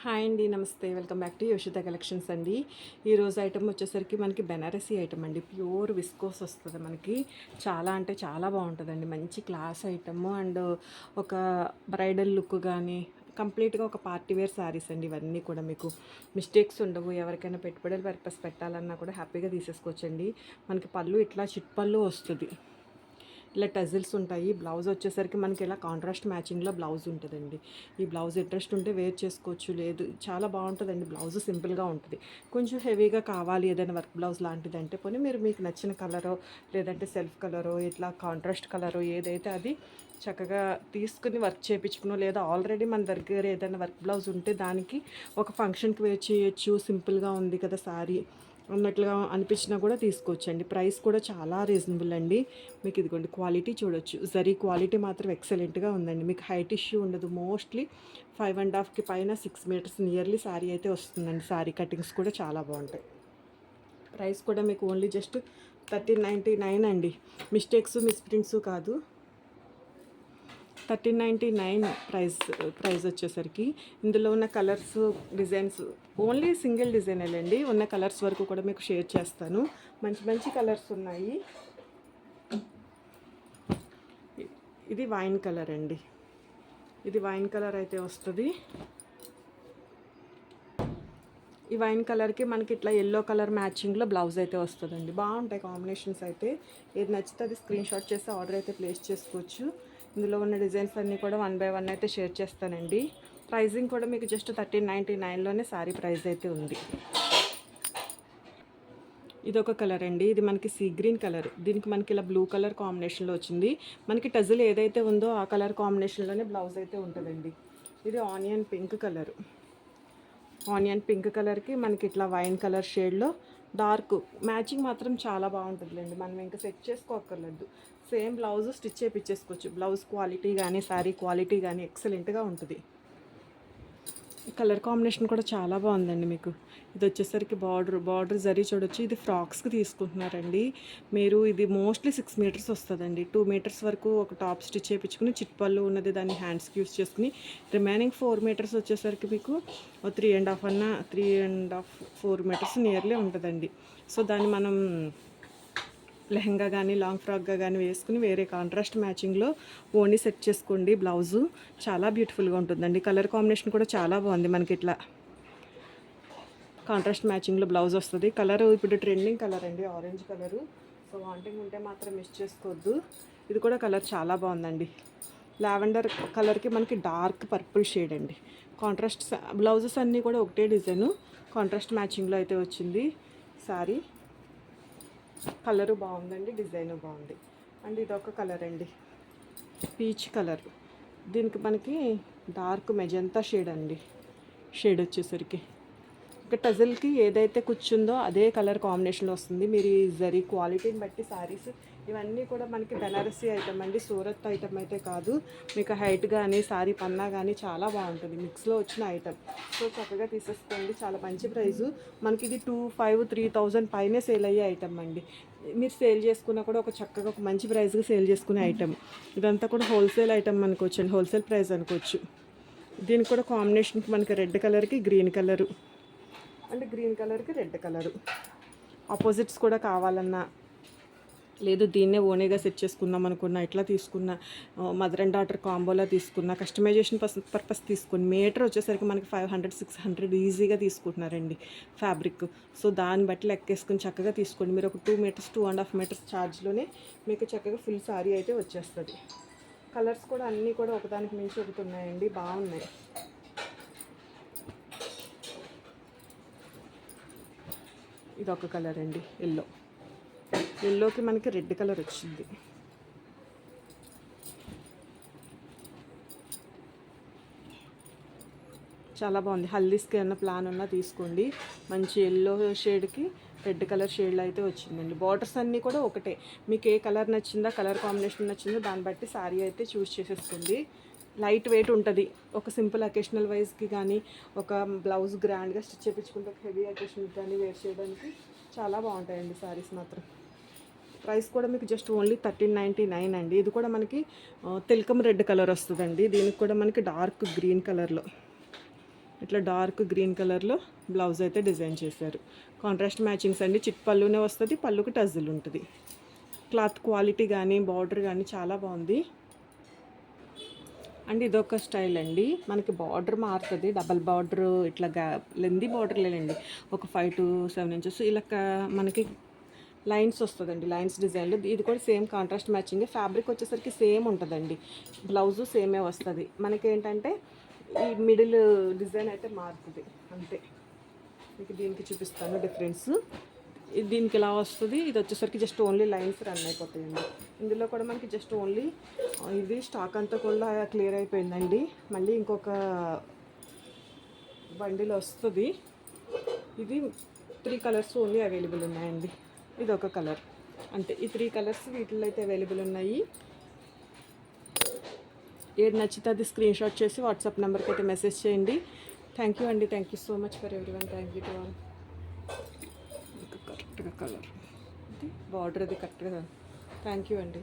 Hi అండి, నమస్తే. Welcome back to యోషిత collections అండి. ఈరోజు ఐటమ్ వచ్చేసరికి మనకి బెనారసీ ఐటమ్ అండి. ప్యూర్ విస్కోస్ వస్తుంది మనకి. చాలా అంటే చాలా బాగుంటుందండి. మంచి క్లాస్ ఐటమ్ అండ్ ఒక బ్రైడల్ లుక్ కానీ కంప్లీట్గా ఒక పార్టీ వేర్ శారీస్ అండి. ఇవన్నీ కూడా మీకు మిస్టేక్స్ ఉండవు. ఎవరికైనా పెట్టుబడుల పర్పస్ పెట్టాలన్నా కూడా హ్యాపీగా తీసేసుకోవచ్చండి. మనకి పళ్ళు ఇట్లా చిట్ పళ్ళు వస్తుంది. ఇలా టజిల్స్ ఉంటాయి. బ్లౌజ్ వచ్చేసరికి మనకి ఇలా కాంట్రాస్ట్ మ్యాచింగ్లో బ్లౌజ్ ఉంటుందండి. ఈ బ్లౌజ్ ఇంట్రెస్ట్ ఉంటే వేర్ చేసుకోవచ్చు, లేదు చాలా బాగుంటుందండి. బ్లౌజ్ సింపుల్గా ఉంటుంది. కొంచెం హెవీగా కావాలి ఏదైనా వర్క్ బ్లౌజ్ లాంటిది అంటే పోనీ మీరు మీకు నచ్చిన కలరో లేదంటే సెల్ఫ్ కలరో ఇట్లా కాంట్రాస్ట్ కలరో ఏదైతే అది చక్కగా తీసుకుని వర్క్ చేయించుకునో, లేదా ఆల్రెడీ మన దగ్గర ఏదైనా వర్క్ బ్లౌజ్ ఉంటే దానికి ఒక ఫంక్షన్కి వేర్ చేయొచ్చు, సింపుల్గా ఉంది కదా సారీ అన్నట్లుగా అనిపించినా కూడా తీసుకోవచ్చండి. ప్రైస్ కూడా చాలా రీజనబుల్ అండి. మీకు ఇదిగోండి క్వాలిటీ చూడొచ్చు. జరీ క్వాలిటీ మాత్రం ఎక్సలెంట్గా ఉందండి. మీకు హైట్ ఇష్యూ ఉండదు. మోస్ట్లీ 5.5కి పైన 6 మీటర్స్ నియర్లీ శారీ అయితే వస్తుందండి. శారీ కటింగ్స్ కూడా చాలా బాగుంటాయి. ప్రైస్ కూడా మీకు ఓన్లీ జస్ట్ 1399 అండి. మిస్టేక్స్ మిస్ప్రింట్స్ కాదు. 1399 ప్రైస్ వచ్చేసరికి ఇందులో ఉన్న కలర్స్ డిజైన్స్ ఓన్లీ సింగిల్ డిజైనేలండి. ఉన్న కలర్స్ వరకు కూడా మీకు షేర్ చేస్తాను. మంచి మంచి కలర్స్ ఉన్నాయి. ఇది వైన్ కలర్ అండి. ఇది వైన్ కలర్ అయితే వస్తుంది. ఈ వైన్ కలర్కి మనకి ఇట్లా ఎల్లో కలర్ మ్యాచింగ్లో బ్లౌజ్ అయితే వస్తుందండి. బాగుంటాయి కాంబినేషన్స్ అయితే. ఏది నచ్చితే అది స్క్రీన్ షాట్ చేసి ఆర్డర్ అయితే ప్లేస్ చేసుకోవచ్చు. ఇందులో ఉన్న డిజైన్స్ అన్నీ కూడా 1 బై 1 అయితే షేర్ చేస్తానండి. ప్రైజింగ్ కూడా మీకు జస్ట్ 1399లోనే శారీ ప్రైస్ అయితే ఉంది. ఇదొక కలర్ అండి. ఇది మనకి సీ గ్రీన్ కలర్. దీనికి మనకి ఇలా బ్లూ కలర్ కాంబినేషన్లో వచ్చింది. మనకి టజిల్ ఏదైతే ఉందో ఆ కలర్ కాంబినేషన్లోనే బ్లౌజ్ అయితే ఉంటుందండి. ఇది onion pink colour. Onion pink కలర్కి మనకి ఇట్లా వైన్ కలర్ షేడ్లో డార్క్ మ్యాచింగ్ మాత్రం చాలా బాగుంటుందండి. మనం ఇంకా సెట్ చేసుకోక్కర్లేదు. సేమ్ బ్లౌజ్ స్టిచ్ చేయించేసుకోవచ్చు. బ్లౌజ్ క్వాలిటీ కానీ శారీ క్వాలిటీ కానీ ఎక్సలెంట్గా ఉంటుంది. కలర్ కాంబినేషన్ కూడా చాలా బాగుందండి. మీకు ఇది వచ్చేసరికి బార్డర్ జరీ చూడొచ్చు. ఇది ఫ్రాక్స్కి తీసుకుంటున్నారండి మీరు. ఇది మోస్ట్లీ 6 మీటర్స్ వస్తుందండి. 2 మీటర్స్ వరకు ఒక టాప్ స్టిచ్ చేయించుకుని చిట్పళ్ళు ఉన్నది దాన్ని హ్యాండ్స్కి యూస్ చేసుకుని రిమైనింగ్ 4 మీటర్స్ వచ్చేసరికి మీకు 4 మీటర్స్ నియర్లీ ఉంటుందండి. సో దాన్ని మనం లెహంగా కానీ లాంగ్ ఫ్రాక్గా కానీ వేసుకుని వేరే కాంట్రాస్ట్ మ్యాచింగ్లో ఓన్లీ సెట్ చేసుకోండి. బ్లౌజు చాలా బ్యూటిఫుల్గా ఉంటుందండి. కలర్ కాంబినేషన్ కూడా చాలా బాగుంది. మనకి ఇట్లా కాంట్రాస్ట్ మ్యాచింగ్లో బ్లౌజ్ వస్తుంది. కలర్ ఇప్పుడు ట్రెండింగ్ కలర్ అండి, ఆరెంజ్ కలరు. సో వాంటింగ్ ఉంటే మాత్రం మిస్ చేసుకోవద్దు. ఇది కూడా కలర్ చాలా బాగుందండి. లావెండర్ కలర్కి మనకి డార్క్ పర్పుల్ షేడ్ అండి. కాంట్రాస్ట్ బ్లౌజెస్ అన్నీ కూడా ఒకటే డిజైను కాంట్రాస్ట్ మ్యాచింగ్లో అయితే వచ్చింది. సారీ కలరు బాగుందండి, డిజైను బాగుంది. అండ్ ఇదొక కలర్ అండి, పీచ్ కలర్. దీనికి మనకి డార్క్ మెజంతా షేడ్ అండి. షేడ్ వచ్చేసరికి ఇక టజిల్కి ఏదైతే కూర్చుందో అదే కలర్ కాంబినేషన్లో వస్తుంది. మీరు ఈ జరీ క్వాలిటీని బట్టి శారీస్ ఇవన్నీ కూడా మనకి బెనారసీ ఐటమ్ అండి, సూరత్ ఐటమ్ అయితే కాదు. మీకు హైట్ కానీ శారీ పన్నా కానీ చాలా బాగుంటుంది. మిక్స్లో వచ్చిన ఐటమ్. సో చక్కగా తీసేసుకోండి. చాలా మంచి ప్రైజు. మనకి ఇది 2,500-3,000 పైనే సేల్ అయ్యే ఐటమ్ అండి. మీరు సేల్ చేసుకున్నా కూడా ఒక చక్కగా ఒక మంచి ప్రైస్గా సేల్ చేసుకునే ఐటమ్. ఇదంతా కూడా హోల్సేల్ ఐటమ్ అనుకోవచ్చు అండి, హోల్సేల్ ప్రైస్ అనుకోవచ్చు. దీనికి కూడా కాంబినేషన్కి మనకి రెడ్ కలర్కి గ్రీన్ కలరు అంటే గ్రీన్ కలర్కి రెడ్ కలరు ఆపోజిట్స్ కూడా కావాలన్నా, లేదు దీన్నే ఓనేగా సెట్ చేసుకుందాం అనుకున్నా, ఇట్లా తీసుకున్న మదర్ అండ్ డాటర్ కాంబోలా తీసుకున్న, కస్టమైజేషన్ పర్పస్ తీసుకుని మీటర్ వచ్చేసరికి మనకి 500-600 ఈజీగా తీసుకుంటున్నారండి ఫ్యాబ్రిక్. సో దాన్ని బట్టి లెక్కేసుకుని చక్కగా తీసుకోండి. మీరు ఒక 2 మీటర్స్ 2.5 మీటర్స్ ఛార్జ్లోనే మీకు చక్కగా ఫుల్ శారీ అయితే వచ్చేస్తుంది. కలర్స్ కూడా అన్నీ కూడా ఒకదానికి మించి ఒకటి ఉన్నాయండి, బాగున్నాయి. ఇది ఒక కలర్ అండి, ఎల్లోకి మనకి రెడ్ కలర్ వచ్చింది. చాలా బాగుంది. హల్దీస్కి ఏమన్నా ప్లాన్ ఉన్నా తీసుకోండి. మంచి ఎల్లో షేడ్కి రెడ్ కలర్ షేడ్లో అయితే వచ్చిందండి. బార్డర్స్ అన్నీ కూడా ఒకటే. మీకు ఏ కలర్ నచ్చిందో, కలర్ కాంబినేషన్ నచ్చిందో దాన్ని బట్టి శారీ అయితే చూస్ చేసేసుకోండి. లైట్ వెయిట్ ఉంటుంది. ఒక సింపుల్ అకేషనల్ వైజ్కి కానీ, ఒక బ్లౌజ్ గ్రాండ్గా స్టిచ్ చేయించుకుంటే ఒక హెవీ అకేషన్కి కానీ వేర్ చేయడానికి చాలా బాగుంటాయండి శారీస్ మాత్రం. ప్రైస్ కూడా మీకు జస్ట్ ఓన్లీ 1399 అండి. ఇది కూడా మనకి తిలకం రెడ్ కలర్ వస్తుందండి. దీనికి కూడా మనకి డార్క్ గ్రీన్ కలర్లో ఇట్లా డార్క్ గ్రీన్ కలర్లో బ్లౌజ్ అయితే డిజైన్ చేశారు. కాంట్రాస్ట్ మ్యాచింగ్స్ అండి. చిట్ పళ్ళునే వస్తుంది, పళ్ళుకి టజ్జులు ఉంటుంది. క్లాత్ క్వాలిటీ కానీ బార్డర్ కానీ చాలా బాగుంది అండ్ ఇదొక స్టైల్ అండి. మనకి బార్డర్ మారుతుంది, డబల్ బార్డర్ ఇట్లా లెంది బార్డర్ లేదండి, ఒక 5 to 7 inches ఇలా మనకి లైన్స్ వస్తుందండి, లైన్స్ డిజైన్లో. ఇది కూడా సేమ్ కాంట్రాస్ట్ మ్యాచింగ్. ఫ్యాబ్రిక్ వచ్చేసరికి సేమ్ ఉంటుందండి, బ్లౌజు సేమే వస్తుంది. మనకి ఏంటంటే ఈ మిడిల్ డిజైన్ అయితే మారుతుంది అంతే. మీకు దీనికి చూపిస్తాను డిఫరెన్స్. దీనికి ఇలా వస్తుంది, ఇది వచ్చేసరికి జస్ట్ ఓన్లీ లైన్స్ రన్ అయిపోతాయండి. ఇందులో కూడా మనకి జస్ట్ ఓన్లీ ఇది స్టాక్ అంతా కూడా క్లియర్ అయిపోయిందండి. మళ్ళీ ఇంకొక బండిల్ వస్తుంది. ఇది 3 కలర్స్ ఓన్లీ అవైలబుల్ ఉన్నాయండి. ఇది ఒక కలర్ అంటే ఈ 3 కలర్స్ వీటిల్లో అయితే అవైలబుల్ ఉన్నాయి. ఏది నచ్చితే అది స్క్రీన్ షాట్ చేసి వాట్సాప్ నెంబర్కి అయితే మెసేజ్ చేయండి. థ్యాంక్ యూ అండి. Thank you so much for everyone. Thank you to all. కరెక్ట్గా కలర్ ఇది బార్డర్ అది కరెక్ట్గా. థ్యాంక్ యూ అండి.